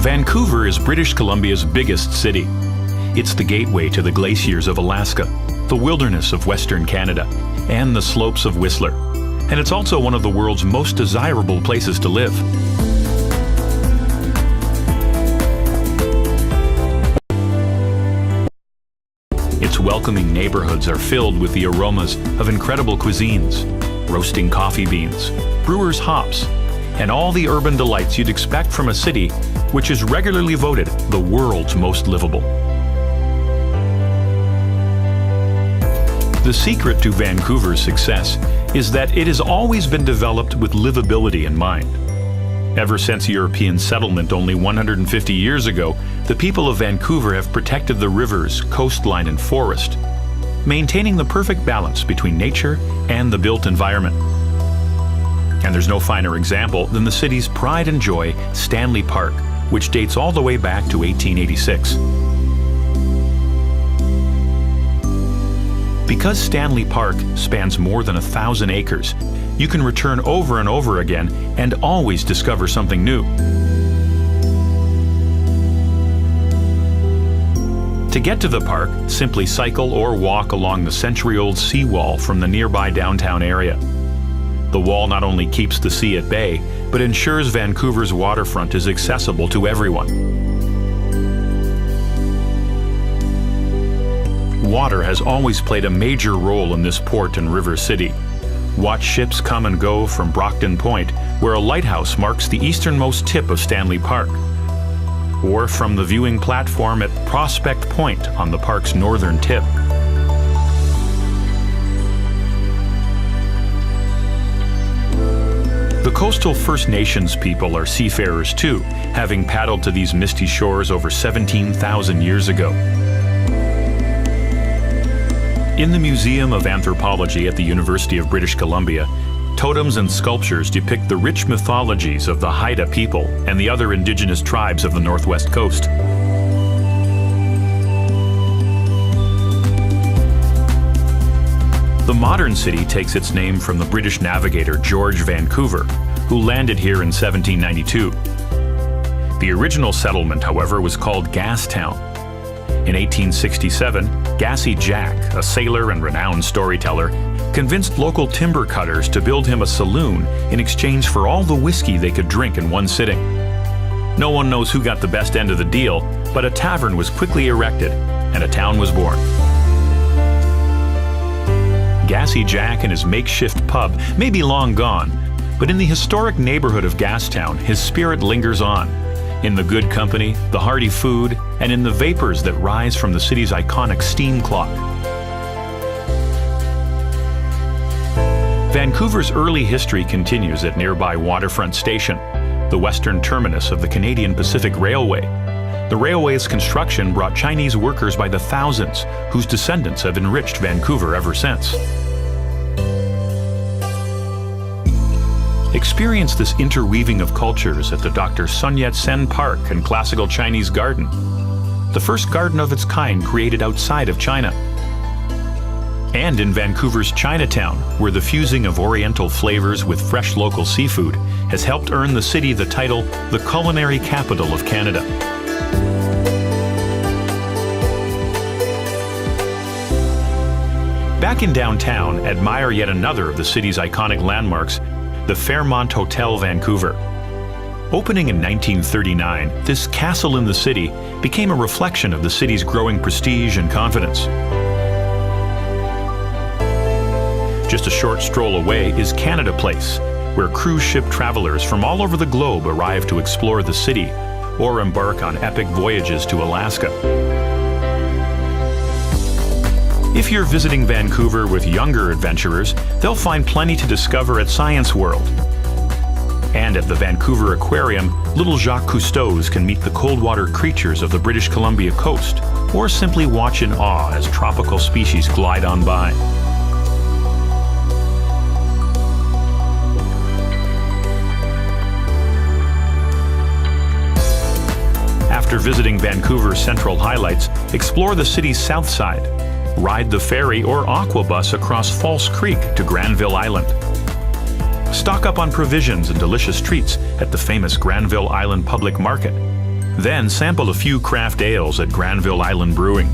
Vancouver is British Columbia's biggest city. It's the gateway to the glaciers of Alaska, the wilderness of Western Canada, and the slopes of Whistler. And it's also one of the world's most desirable places to live. Its welcoming neighborhoods are filled with the aromas of incredible cuisines, roasting coffee beans, brewers' hops, and all the urban delights you'd expect from a city which is regularly voted the world's most livable. The secret to Vancouver's success is that it has always been developed with livability in mind. Ever since European settlement only 150 years ago, the people of Vancouver have protected the rivers, coastline, and forest, maintaining the perfect balance between nature and the built environment. And there's no finer example than the city's pride and joy, Stanley Park, which dates all the way back to 1886. Because Stanley Park spans more than 1,000 acres, you can return over and over again and always discover something new. To get to the park, simply cycle or walk along the century-old seawall from the nearby downtown area. The wall not only keeps the sea at bay, but ensures Vancouver's waterfront is accessible to everyone. Water has always played a major role in this port and river city. Watch ships come and go from Brockton Point, where a lighthouse marks the easternmost tip of Stanley Park, or from the viewing platform at Prospect Point on the park's northern tip. The coastal First Nations people are seafarers too, having paddled to these misty shores over 17,000 years ago. In the Museum of Anthropology at the University of British Columbia, totems and sculptures depict the rich mythologies of the Haida people and the other indigenous tribes of the Northwest Coast. The modern city takes its name from the British navigator George Vancouver, who landed here in 1792. The original settlement, however, was called Gastown. In 1867, Gassy Jack, a sailor and renowned storyteller, convinced local timber cutters to build him a saloon in exchange for all the whiskey they could drink in one sitting. No one knows who got the best end of the deal, but a tavern was quickly erected and a town was born. Gassy Jack and his makeshift pub may be long gone, but in the historic neighborhood of Gastown, his spirit lingers on, in the good company, the hearty food, and in the vapors that rise from the city's iconic steam clock. Vancouver's early history continues at nearby Waterfront Station, the western terminus of the Canadian Pacific Railway. The railway's construction brought Chinese workers by the thousands, whose descendants have enriched Vancouver ever since. Experience this interweaving of cultures at the Dr. Sun Yat-sen Park and Classical Chinese Garden, the first garden of its kind created outside of China. And in Vancouver's Chinatown, where the fusing of Oriental flavors with fresh local seafood has helped earn the city the title, the culinary capital of Canada. Back in downtown, admire yet another of the city's iconic landmarks, the Fairmont Hotel Vancouver. Opening in 1939, this castle in the city became a reflection of the city's growing prestige and confidence. Just a short stroll away is Canada Place, where cruise ship travelers from all over the globe arrive to explore the city or embark on epic voyages to Alaska. If you're visiting Vancouver with younger adventurers, they'll find plenty to discover at Science World. And at the Vancouver Aquarium, little Jacques Cousteaus can meet the cold water creatures of the British Columbia coast, or simply watch in awe as tropical species glide on by. After visiting Vancouver's central highlights, explore the city's south side. Ride the ferry or aqua bus across False Creek to Granville Island. Stock up on provisions and delicious treats at the famous Granville Island Public Market. Then sample a few craft ales at Granville Island Brewing.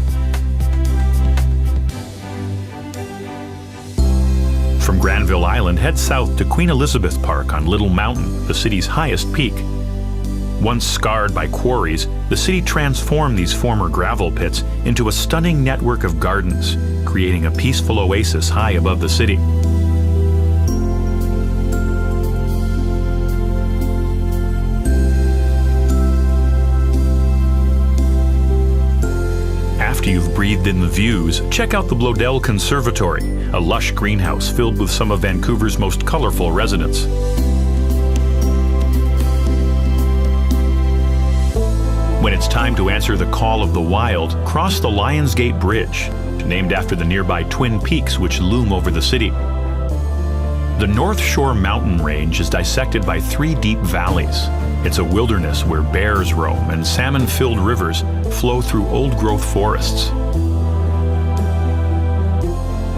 From Granville Island, head south to Queen Elizabeth Park on Little Mountain, the city's highest peak. Once scarred by quarries, the city transformed these former gravel pits into a stunning network of gardens, creating a peaceful oasis high above the city. After you've breathed in the views, check out the Bloedel Conservatory, a lush greenhouse filled with some of Vancouver's most colorful residents. When it's time to answer the call of the wild, cross the Lions Gate Bridge, named after the nearby Twin Peaks which loom over the city. The North Shore mountain range is dissected by 3 deep valleys. It's a wilderness where bears roam and salmon-filled rivers flow through old-growth forests.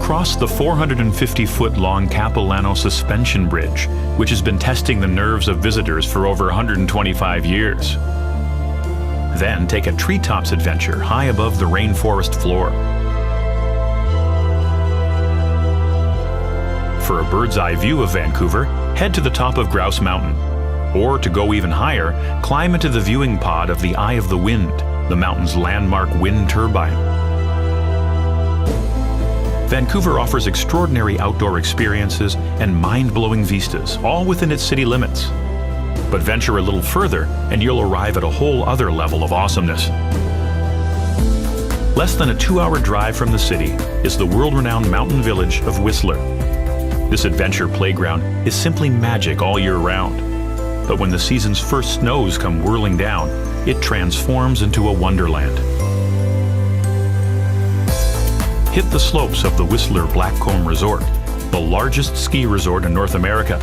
Cross the 450-foot-long Capilano Suspension Bridge, which has been testing the nerves of visitors for over 125 years. Then take a treetops adventure high above the rainforest floor. For a bird's-eye view of Vancouver, head to the top of Grouse Mountain. Or, to go even higher, climb into the viewing pod of the Eye of the Wind, the mountain's landmark wind turbine. Vancouver offers extraordinary outdoor experiences and mind-blowing vistas, all within its city limits. But venture a little further and you'll arrive at a whole other level of awesomeness. Less than a 2-hour drive from the city is the world-renowned mountain village of Whistler. This adventure playground is simply magic all year round. But when the season's first snows come whirling down, it transforms into a wonderland. Hit the slopes of the Whistler Blackcomb Resort, the largest ski resort in North America.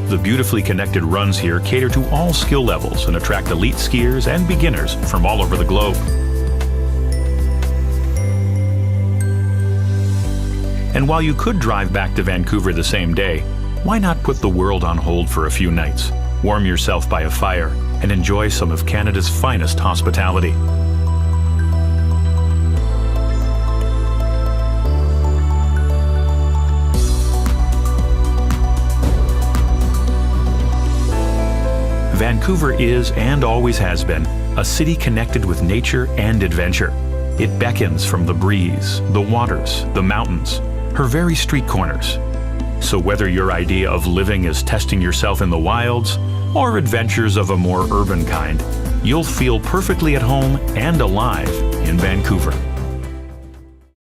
The beautifully connected runs here cater to all skill levels and attract elite skiers and beginners from all over the globe. And while you could drive back to Vancouver the same day, why not put the world on hold for a few nights, warm yourself by a fire, and enjoy some of Canada's finest hospitality? Vancouver is, and always has been, a city connected with nature and adventure. It beckons from the breeze, the waters, the mountains, her very street corners. So whether your idea of living is testing yourself in the wilds, or adventures of a more urban kind, you'll feel perfectly at home and alive in Vancouver.